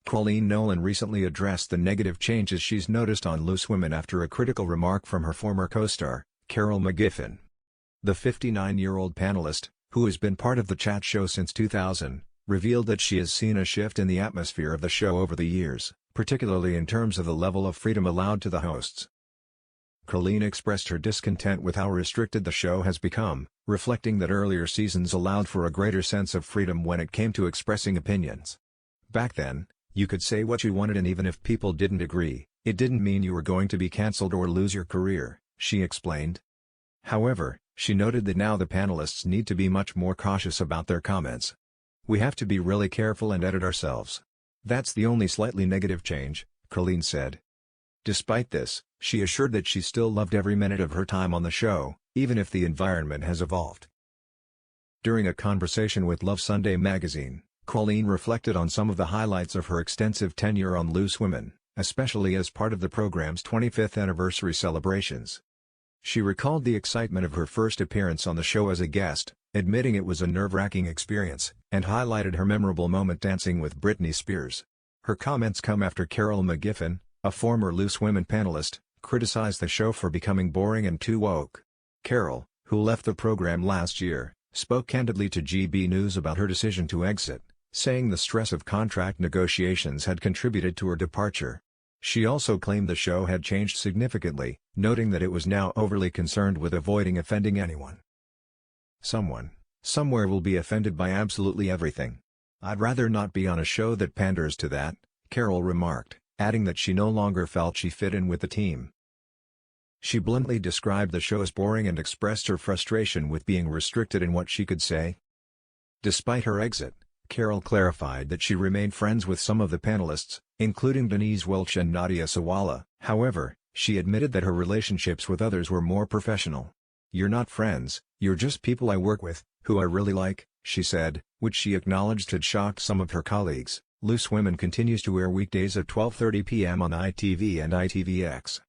Coleen Nolan recently addressed the negative changes she's noticed on Loose Women after a critical remark from her former co-star, Carol McGiffin. The 59-year-old panelist, who has been part of the chat show since 2000, revealed that she has seen a shift in the atmosphere of the show over the years, particularly in terms of the level of freedom allowed to the hosts. Coleen expressed her discontent with how restricted the show has become, reflecting that earlier seasons allowed for a greater sense of freedom when it came to expressing opinions. Back then, you could say what you wanted, and even if people didn't agree, it didn't mean you were going to be cancelled or lose your career, she explained. However, she noted that now the panelists need to be much more cautious about their comments. "We have to be really careful and edit ourselves. That's the only slightly negative change," Coleen said. Despite this, she assured that she still loved every minute of her time on the show, even if the environment has evolved. During a conversation with Love Sunday magazine, Coleen reflected on some of the highlights of her extensive tenure on Loose Women, especially as part of the program's 25th anniversary celebrations. She recalled the excitement of her first appearance on the show as a guest, admitting it was a nerve-wracking experience, and highlighted her memorable moment dancing with Britney Spears. Her comments come after Carol McGiffin, a former Loose Women panelist, criticized the show for becoming boring and too woke. Carol, who left the program last year, spoke candidly to GB News about her decision to exit, saying the stress of contract negotiations had contributed to her departure. She also claimed the show had changed significantly, noting that it was now overly concerned with avoiding offending anyone. "Someone, somewhere will be offended by absolutely everything. I'd rather not be on a show that panders to that," Carol remarked, adding that she no longer felt she fit in with the team. She bluntly described the show as boring and expressed her frustration with being restricted in what she could say. Despite her exit, Carol clarified that she remained friends with some of the panelists, including Denise Welch and Nadia Sawalha. However, she admitted that her relationships with others were more professional. "You're not friends, you're just people I work with, who I really like," she said, which she acknowledged had shocked some of her colleagues. Loose Women continues to air weekdays at 12:30 p.m. on ITV and ITVX.